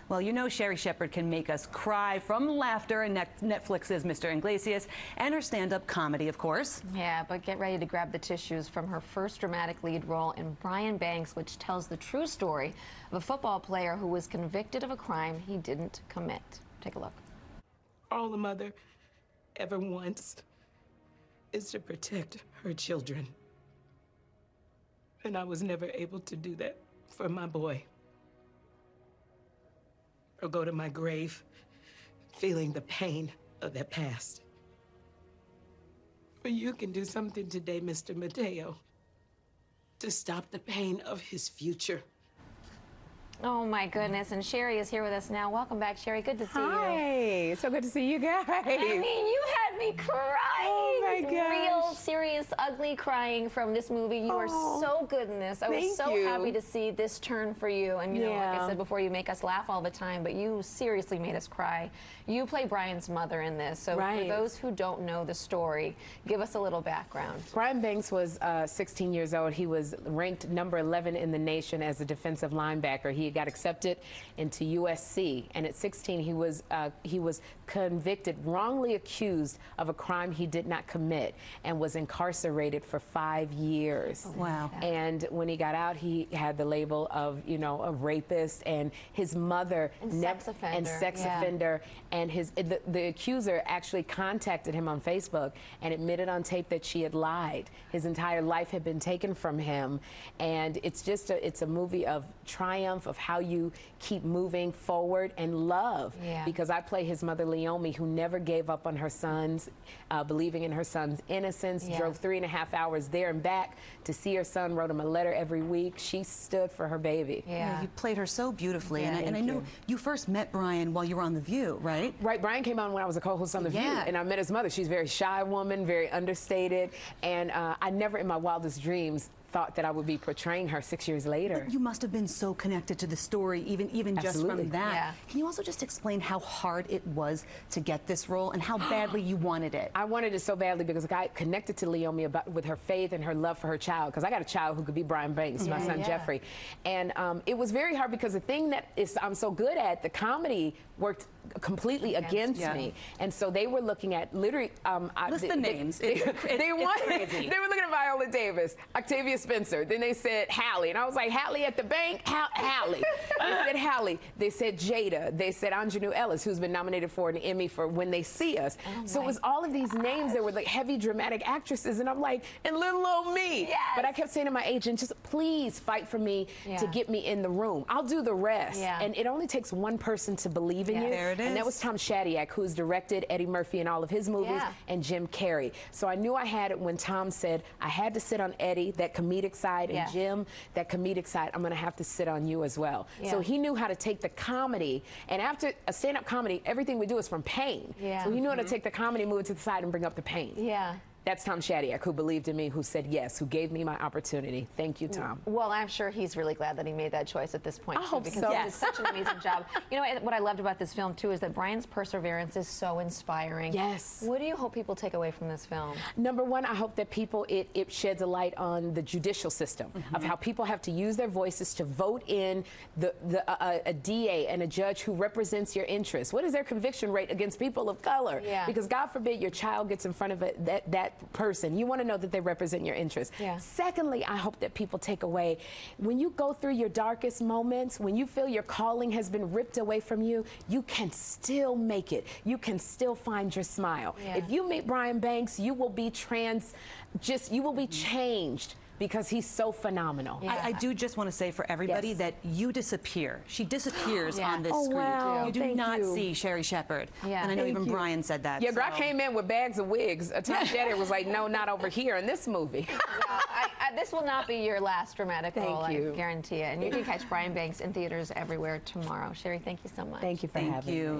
Well, you know Sherri Shepherd can make us cry from laughter in Netflix's Mr. Iglesias and her stand-up comedy, of course. Yeah, but get ready to grab the tissues from her first dramatic lead role in Brian Banks, which tells the true story of a football player who was convicted of a crime he didn't commit. Take a look. All a mother ever wants is to protect her children. And I was never able to do that for my boy. Or go to my grave feeling the pain of that past. But you can do something today, Mr. Mateo, to stop the pain of his future. Oh my goodness, and Sherri is here with us now. Welcome back, Sherri. Good to see you. Hi, so good to see you guys. I mean, you had me crying. Oh my gosh. Real, serious, ugly crying from this movie. You are so good in this. I was so happy to see this turn for you. And you know, like I said before, you make us laugh all the time, but you seriously made us cry. You play Brian's mother in this. So for those who don't know the story, give us a little background. Brian Banks was 16 years old. He was ranked number 11 in the nation as a defensive linebacker. He got accepted into USC, and at 16 he was convicted, wrongly accused of a crime he did not commit, and was incarcerated for 5 years. Wow. And when he got out, he had the label of, you know, a rapist, and his mother and sex offender, and the accuser actually contacted him on Facebook and admitted on tape that she had lied. His entire life had been taken from him, and it's just it's a movie of triumph, of how you keep moving forward, and love. Because I play his mother, Leomi, who never gave up on her sons, believing in her son's innocence, drove 3.5 hours there and back to see her son, wrote him a letter every week. She stood for her baby. You played her so beautifully, and I know you first met Brian while you were on The View, right? Right, Brian came on when I was a co-host on The View, and I met his mother. She's a very shy woman, very understated, and I never in my wildest dreams thought that I would be portraying her 6 years later. But you must have been so connected to the story, even just from that. Can you also just explain how hard it was to get this role and how badly you wanted it? I wanted it so badly because I got connected to Leomi with her faith and her love for her child, because I got a child who could be Brian Banks, my son Jeffrey. And it was very hard because the thing that I'm so good at, the comedy, worked completely against me. And so they were looking at literally list the names. They were looking at Viola Davis, Octavia Spencer. Then they said Hallie, and I was like, Hallie at the bank? Hallie. They said Hallie. They said Jada. They said Anjanou Ellis, who's been nominated for an Emmy for When They See Us. So it was all of these names that were like heavy dramatic actresses, and I'm like, and little old me. But I kept saying to my agent, just please fight for me to get me in the room. I'll do the rest. And it only takes one person to believe in you. There it is. And that was Tom Shadyac, who's directed Eddie Murphy in all of his movies, and Jim Carrey. So I knew I had it when Tom said I had to sit on Eddie, that comedic side, and Jim, that comedic side. I'm going to have to sit on you as well. So he knew how to take the comedy, and after a stand-up comedy, everything we do is from pain. So he knew how to take the comedy, move it to the side, and bring up the pain. That's Tom Shadyac, who believed in me, who said yes, who gave me my opportunity. Thank you, Tom. Well, I'm sure he's really glad that he made that choice at this point. I hope because so. he did such an amazing job. You know, what I loved about this film, too, is that Brian's perseverance is so inspiring. What do you hope people take away from this film? Number one, I hope that people, it sheds a light on the judicial system, of how people have to use their voices to vote in a DA and a judge who represents your interests. What is their conviction rate against people of color? Because God forbid your child gets in front of that person. You want to know that they represent your interests. Secondly, I hope that people take away, when you go through your darkest moments, when you feel your calling has been ripped away from you, you can still make it. You can still find your smile. If you meet Brian Banks, you will be you will be changed, because he's so phenomenal. I do just want to say for everybody that you disappear. She disappears on this screen. Wow. You do not see Sherri Shepherd. And I know even Brian said that. Yeah, I came in with bags of wigs. Tom Shadyac was like, no, not over here in this movie. This will not be your last dramatic role, I guarantee it. And you can catch Brian Banks in theaters everywhere tomorrow. Sherri, thank you so much. Thank you for having me.